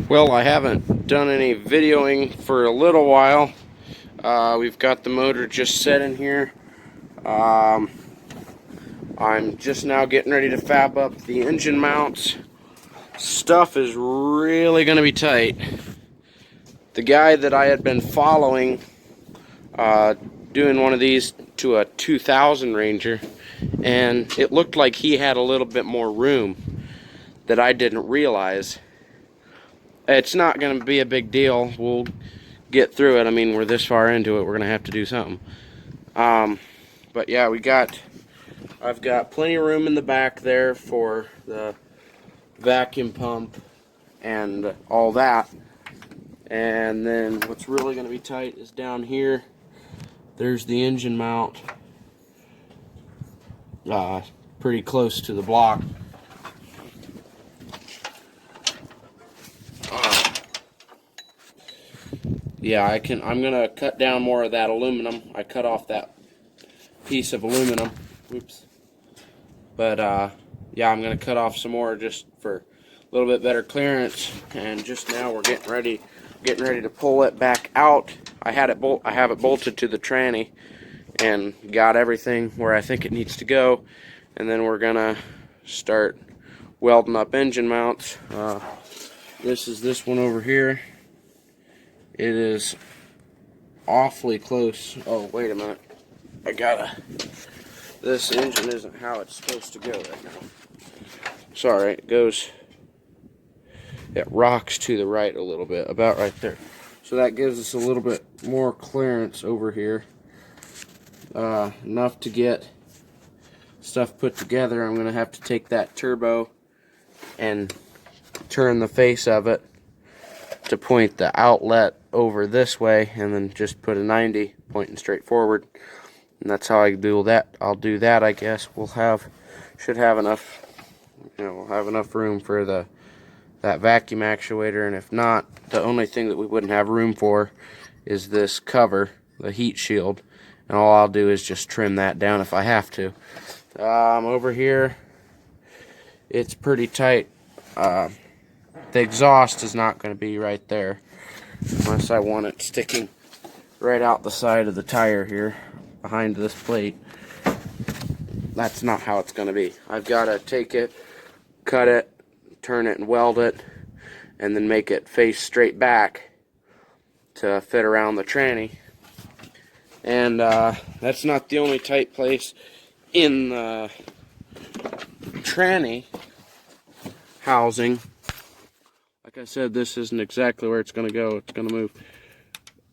Well, I haven't done any videoing for a little while. We've got the motor just set in here. I'm just now getting ready to fab up the engine mounts. Stuff is really going to be tight. The guy that I had been following doing one of these to a 2000 Ranger, and it looked like he had a little bit more room that I didn't realize. It's not going to be a big deal. We'll get through it. I mean, we're this far into it, we're going to have to do something. But yeah, I've got plenty of room in the back there for the vacuum pump and all that. And then what's really going to be tight is down here. There's the engine mount, pretty close to the block. Yeah, I'm gonna cut down more of that aluminum. I cut off that piece of aluminum. Oops. But yeah, I'm gonna cut off some more just for a little bit better clearance. And just now we're getting ready to pull it back out. I have it bolted to the tranny and got everything where I think it needs to go. And then we're gonna start welding up engine mounts. This is this one over here. It is awfully close. Oh, wait a minute. This engine isn't how it's supposed to go right now. Sorry, it rocks to the right a little bit, about right there. So that gives us a little bit more clearance over here. Enough to get stuff put together. I'm going to have to take that turbo and turn the face of it to point the outlet over this way, and then just put a 90 pointing straight forward. And that's how I do that. I'll do that, I guess. Should have enough, we'll have enough room for that vacuum actuator. And if not, the only thing that we wouldn't have room for is this cover, the heat shield. And all I'll do is just trim that down if I have to. Over here, it's pretty tight. The exhaust is not going to be right there unless I want it sticking right out the side of the tire here behind this plate. That's not how it's going to be. I've got to take it, cut it, turn it and weld it, and then make it face straight back to fit around the tranny. And that's not the only tight place in the tranny housing. Like I said, this isn't exactly where it's going to go. It's going to move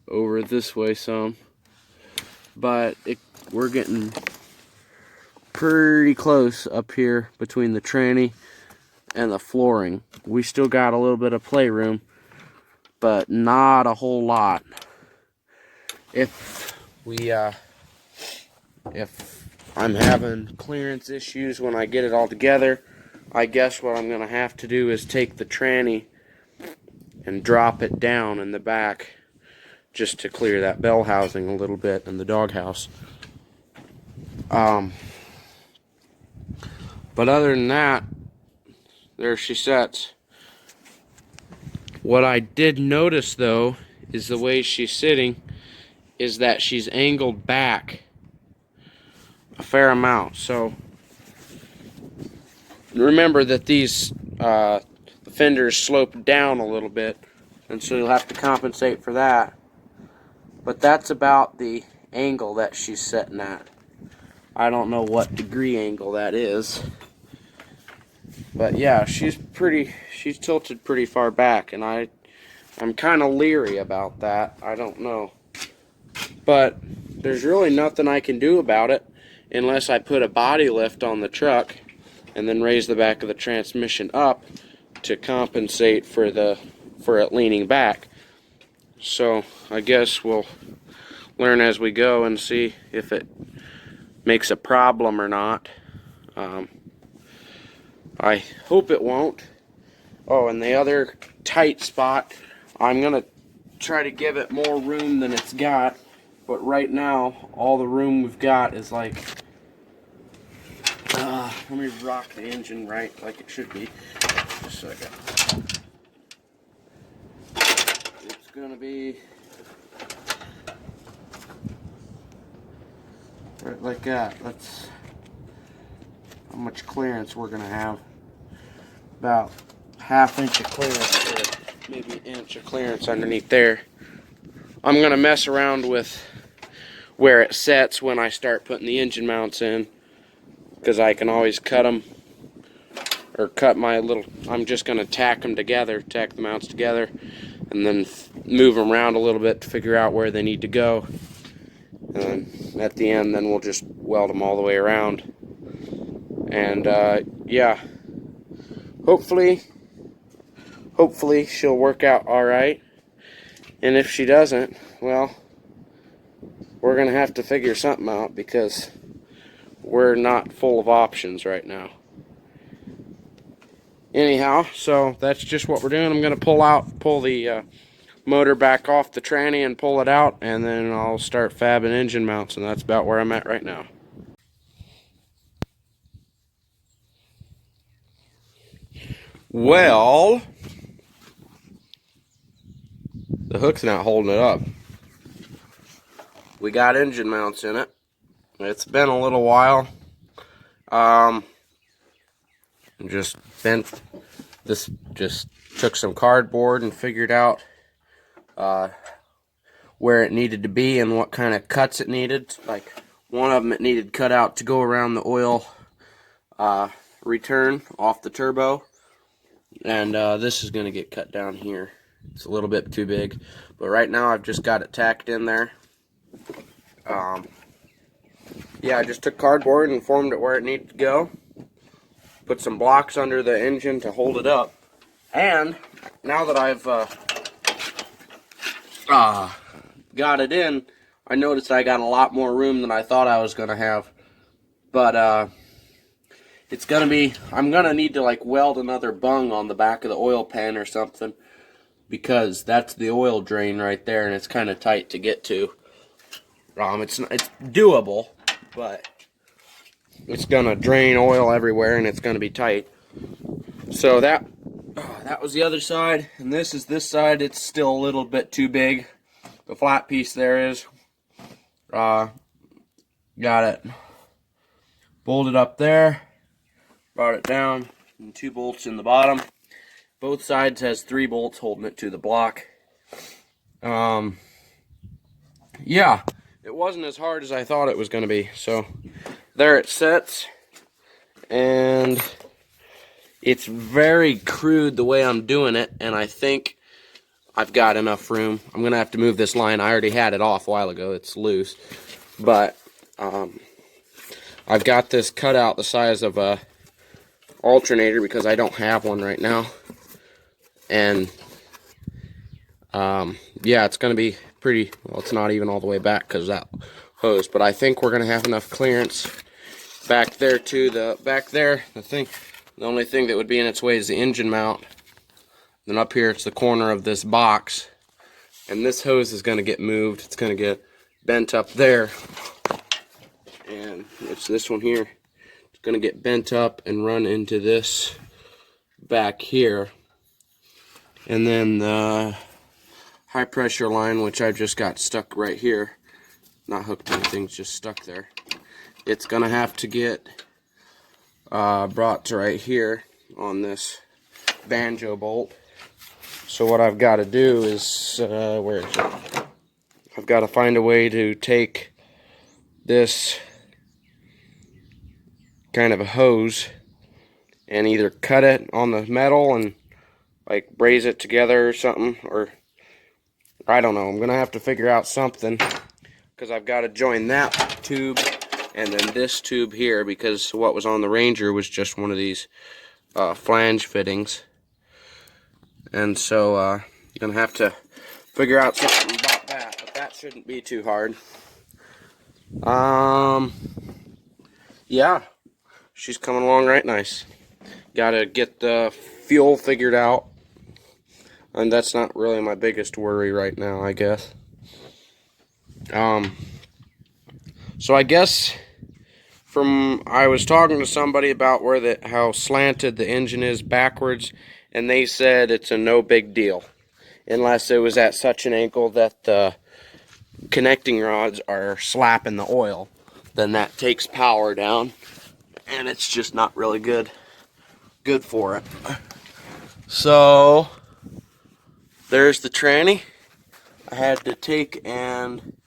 over this way some. But we're getting pretty close up here between the tranny and the flooring. We still got a little bit of playroom, but not a whole lot. If I'm having clearance issues when I get it all together, I guess what I'm going to have to do is take the tranny and drop it down in the back just to clear that bell housing a little bit in the doghouse. But other than that, there she sits. What I did notice though is the way she's sitting is that she's angled back a fair amount. So remember that these fenders slope down a little bit, and so you'll have to compensate for that. But that's about the angle that she's sitting at. I don't know what degree angle that is, but yeah, she's tilted pretty far back, and I'm kind of leery about that. I don't know, but there's really nothing I can do about it unless I put a body lift on the truck and then raise the back of the transmission up to compensate for it leaning back. So I guess we'll learn as we go and see if it makes a problem or not. I hope it won't. Oh, and the other tight spot, I'm gonna try to give it more room than it's got, but right now all the room we've got is like, let me rock the engine right like it should be. Just a second. going to be right like that. That's how much clearance we're going to have. About ½ inch of clearance, or maybe an inch of clearance underneath there. I'm going to mess around with where it sets when I start putting the engine mounts in, because I can always cut them, or cut my little, I'm just going to tack them together, tack the mounts together, and then move them around a little bit to figure out where they need to go. And at the end, then we'll just weld them all the way around. And yeah, hopefully she'll work out all right. And if she doesn't, well, we're gonna have to figure something out, because we're not full of options right now. Anyhow, so that's just what we're doing. I'm gonna pull the motor back off the tranny and pull it out, and then I'll start fabbing engine mounts, and that's about where I'm at right now. Well, the hook's not holding it up. We got engine mounts in it. It's been a little while. Just took some cardboard and figured out where it needed to be and what kind of cuts it needed. Like, one of them, it needed cut out to go around the oil return off the turbo. And this is going to get cut down here. It's a little bit too big, but right now I've just got it tacked in there. Yeah, I just took cardboard and formed it where it needed to go. Put some blocks under the engine to hold it up. And now that I've got it in, I noticed I got a lot more room than I thought I was going to have. But it's going to be, I'm going to need to like weld another bung on the back of the oil pan or something, because that's the oil drain right there, and it's kind of tight to get to. It's doable, but it's going to drain oil everywhere, and it's going to be tight. So that was the other side, and this is this side. It's still a little bit too big. The flat piece there is. Got it bolted up there. Brought it down, and 2 bolts in the bottom. Both sides has 3 bolts holding it to the block. Yeah, it wasn't as hard as I thought it was going to be. So there it sits, and it's very crude the way I'm doing it, and I think I've got enough room. I'm going to have to move this line. I already had it off a while ago. It's loose, but I've got this cut out the size of a alternator, because I don't have one right now. And yeah, it's going to be pretty, well, it's not even all the way back because that hose, but I think we're going to have enough clearance back there too. The only thing that would be in its way is the engine mount. Then up here it's the corner of this box, and this hose is going to get moved. It's going to get bent up there, and it's this one here. It's going to get bent up and run into this back here. And then the high pressure line, which I've just got stuck right here, not hooked to anything, it's just stuck there. It's gonna have to get brought to right here on this banjo bolt. So what I've got to do is, where is it? I've got to find a way to take this kind of a hose and either cut it on the metal and like braze it together or something, or I don't know. I'm gonna have to figure out something, because I've got to join that tube and then this tube here, because what was on the Ranger was just one of these flange fittings, and so I'm gonna have to figure out something about that, but that shouldn't be too hard. Yeah, she's coming along right nice. Gotta get the fuel figured out, and that's not really my biggest worry right now, I guess. So I guess I was talking to somebody about how slanted the engine is backwards, and they said it's a no big deal. unless it was at such an angle that the connecting rods are slapping the oil. Then that takes power down, and it's just not really good for it. So there's the tranny. I had to take and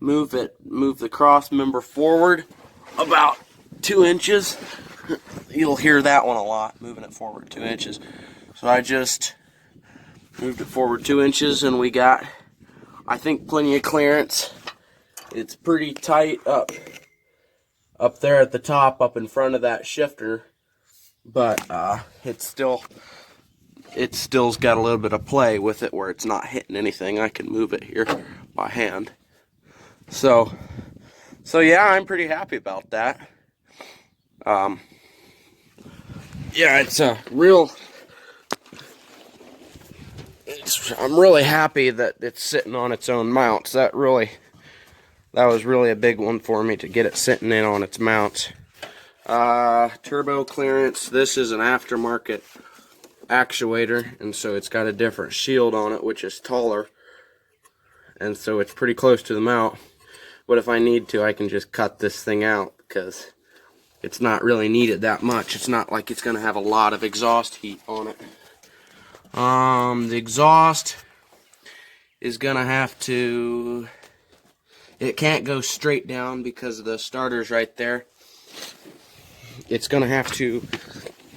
move the cross member forward about 2 inches. You'll hear that one a lot, moving it forward 2 inches. So I just moved it forward 2 inches, and we got, I think, plenty of clearance. It's pretty tight up there at the top, up in front of that shifter, but it's still's got a little bit of play with it where it's not hitting anything. I can move it here by hand. So yeah, I'm pretty happy about that. Yeah, I'm really happy that it's sitting on its own mounts. That was really a big one for me, to get it sitting in on its mounts. Turbo clearance. This is an aftermarket actuator, and so it's got a different shield on it, which is taller, and so it's pretty close to the mount. But if I need to, I can just cut this thing out, because it's not really needed that much. It's not like it's going to have a lot of exhaust heat on it. The exhaust is going to have to... It can't go straight down because the starter's right there. It's going to have to...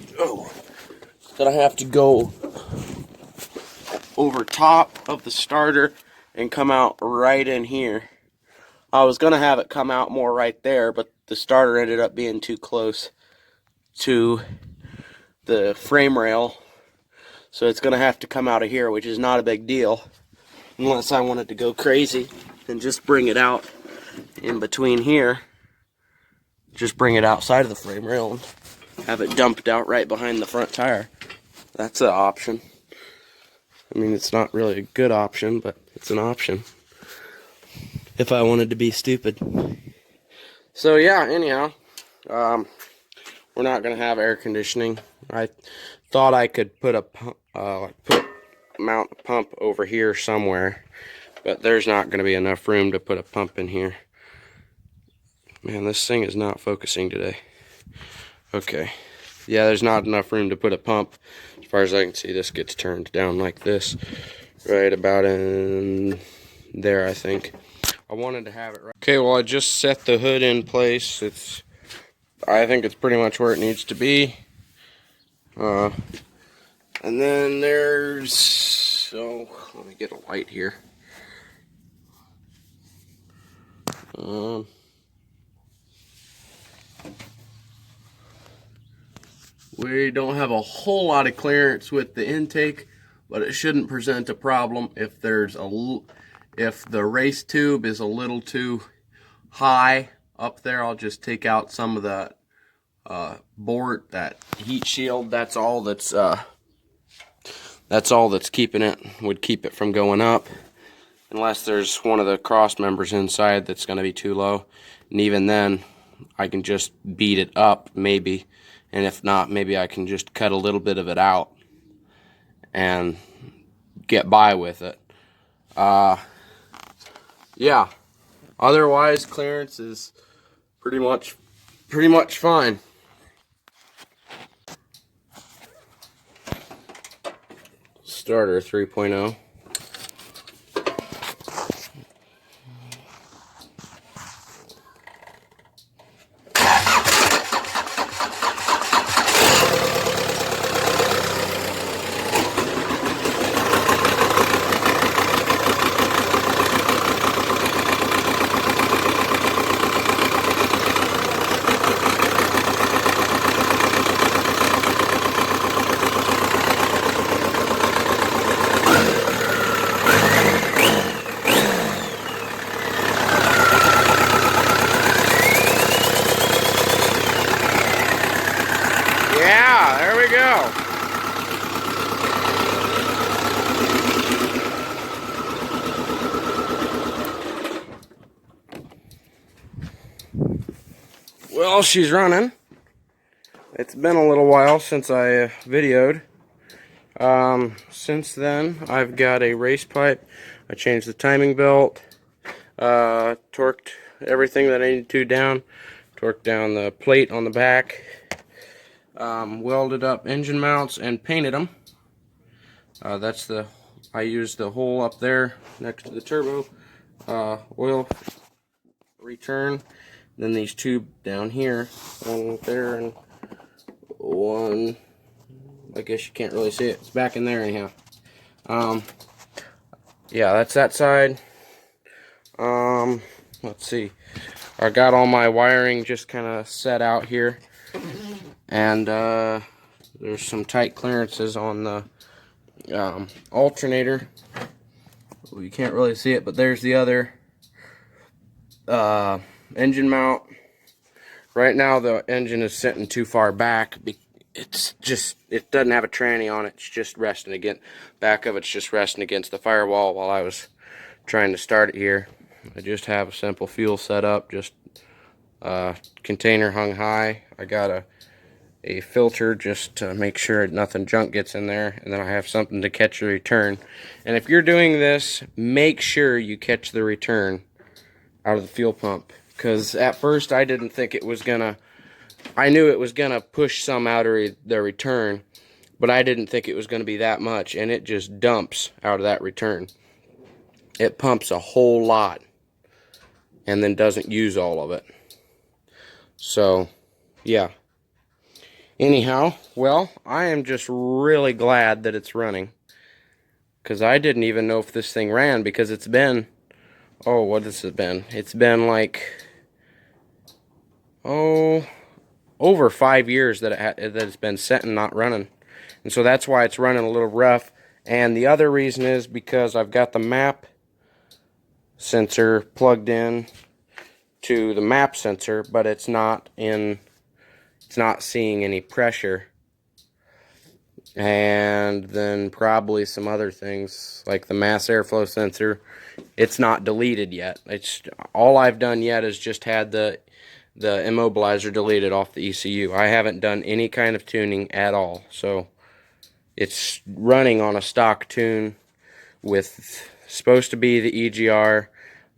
It's going to have to go over top of the starter and come out right in here. I was going to have it come out more right there, but the starter ended up being too close to the frame rail. So it's going to have to come out of here, which is not a big deal. Unless I wanted to go crazy and just bring it out in between here. Just bring it outside of the frame rail and have it dumped out right behind the front tire. That's an option. I mean, it's not really a good option, but it's an option. If I wanted to be stupid. So yeah, anyhow, we're not going to have air conditioning. I thought I could mount a pump over here somewhere, but there's not going to be enough room to put a pump in here. Man, this thing is not focusing today. Okay. Yeah, there's not enough room to put a pump. As far as I can see, this gets turned down like this. Right about in there, I think. I wanted to have it right. Okay, well, I just set the hood in place. I think it's pretty much where it needs to be. And then there's... let me get a light here. We don't have a whole lot of clearance with the intake, but it shouldn't present a problem if if the race tube is a little too high up there. I'll just take out some of the board, that heat shield. That's all that's keeping it, would keep it from going up, unless there's one of the cross members inside that's going to be too low. And even then, I can just beat it up maybe, and if not, maybe I can just cut a little bit of it out and get by with it. Yeah, otherwise clearance is pretty much fine. Starter 3.0. Yeah, there we go. Well, she's running. It's been a little while since I videoed. Since then, I've got a race pipe. I changed the timing belt, torqued everything that I needed to down, torqued down the plate on the back, welded up engine mounts and painted them. I used the hole up there next to the turbo, oil return, then these two down here, one there and one, I guess you can't really see it, it's back in there anyhow. Yeah, that's that side. Let's see, I got all my wiring just kind of set out here, and there's some tight clearances on the alternator. Well, you can't really see it, but there's the other engine mount. Right now the engine is sitting too far back. It doesn't have a tranny on it. It's just resting against, back of it's just resting against the firewall while I was trying to start it here. I just have a simple fuel setup, just container hung high. I got a filter just to make sure nothing junk gets in there, and then I have something to catch the return. And if you're doing this, make sure you catch the return out of the fuel pump, because at first I didn't think it was gonna, I knew it was gonna push some out of the return, but I didn't think it was gonna be that much, and it just dumps out of that return. It pumps a whole lot and then doesn't use all of it. So yeah, anyhow, well, I am just really glad that it's running, because I didn't even know if this thing ran, because it's been, oh, what has it been? It's been like, oh, over 5 years that it's been set and not running. And so that's why it's running a little rough. And the other reason is because I've got the map sensor plugged in to the map sensor, but it's not seeing any pressure. And then probably some other things like the mass airflow sensor, it's not deleted yet. It's all I've done yet is just had the immobilizer deleted off the ECU. I haven't done any kind of tuning at all. So it's running on a stock tune with supposed to be the EGR,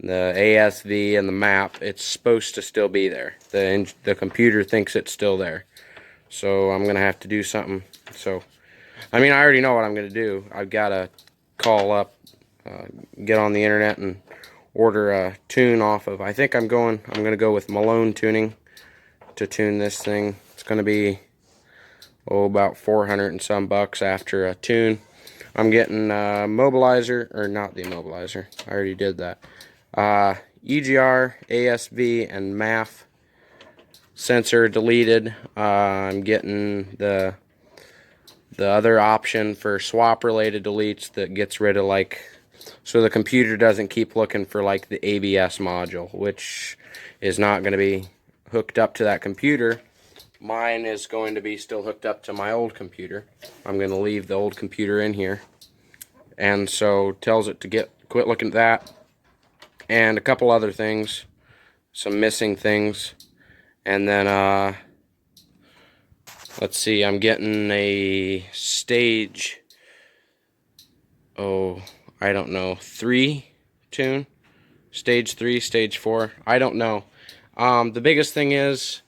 the ASV, and the map. It's supposed to still be there. The computer thinks it's still there. So I'm gonna have to do something. So I mean, I already know what I'm gonna do. I've got to call up, get on the internet and order a tune off of, I think I'm gonna go with Malone Tuning to tune this thing. It's gonna be, oh, about 400 and some bucks after a tune. I'm getting mobilizer, or not the immobilizer, I already did that. EGR, ASV, and MAF sensor deleted. I'm getting the other option for swap related deletes that gets rid of, like, so the computer doesn't keep looking for like the ABS module, which is not going to be hooked up to that computer. Mine is going to be still hooked up to my old computer. I'm going to leave the old computer in here, and so tells it to quit looking at that, and a couple other things, some missing things. And then let's see, I'm getting a stage, oh, I don't know, 3 tune, stage 3, stage 4, I don't know. The biggest thing is,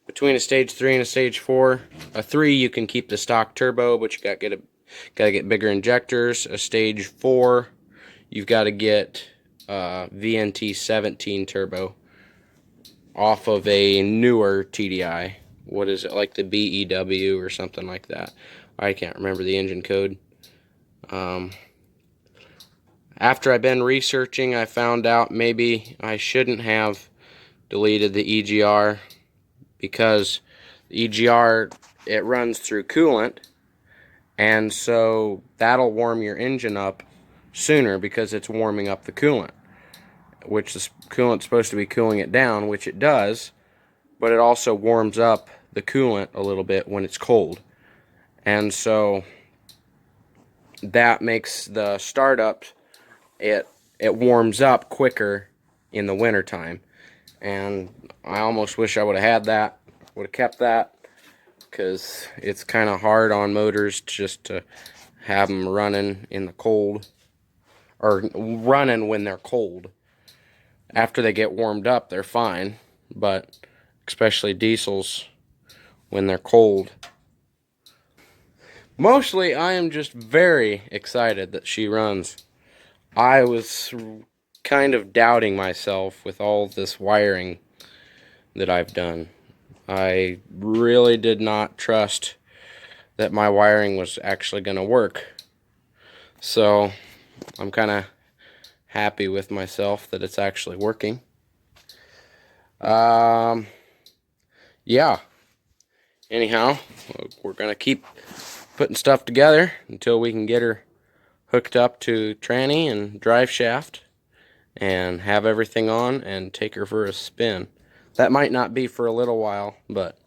between a stage 3 and a stage 4, a 3 you can keep the stock turbo, but you gotta get bigger injectors. A stage 4, you've got to get VNT 17 turbo off of a newer TDI. What is it, like the BEW or something like that? I can't remember the engine code. After I've been researching, I found out maybe I shouldn't have deleted the EGR, because the EGR, it runs through coolant, and so that'll warm your engine up sooner because it's warming up the coolant, which the coolant's supposed to be cooling it down, which it does, but it also warms up the coolant a little bit when it's cold. And so that makes the startup, it warms up quicker in the winter time. And I almost wish I would have had that, would have kept that, because it's kind of hard on motors just to have them running in the cold, or running when they're cold. After they get warmed up, they're fine, but especially diesels when they're cold. Mostly, I am just very excited that she runs. I was kind of doubting myself with all this wiring that I've done. I really did not trust that my wiring was actually going to work. So I'm kind of happy with myself that it's actually working. Yeah. Anyhow, we're going to keep putting stuff together until we can get her hooked up to tranny and drive shaft and have everything on and take her for a spin. That might not be for a little while, but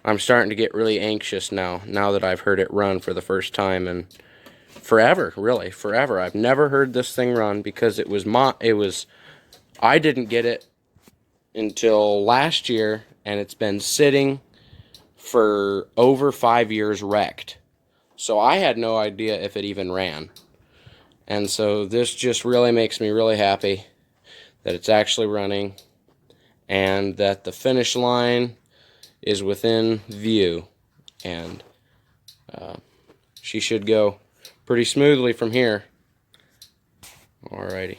I'm starting to get really anxious now that I've heard it run for the first time in forever, really, forever. I've never heard this thing run because I didn't get it until last year, and it's been sitting for over 5 years wrecked. So I had no idea if it even ran. And so this just really makes me really happy that it's actually running and that the finish line is within view. And she should go pretty smoothly from here. Alrighty.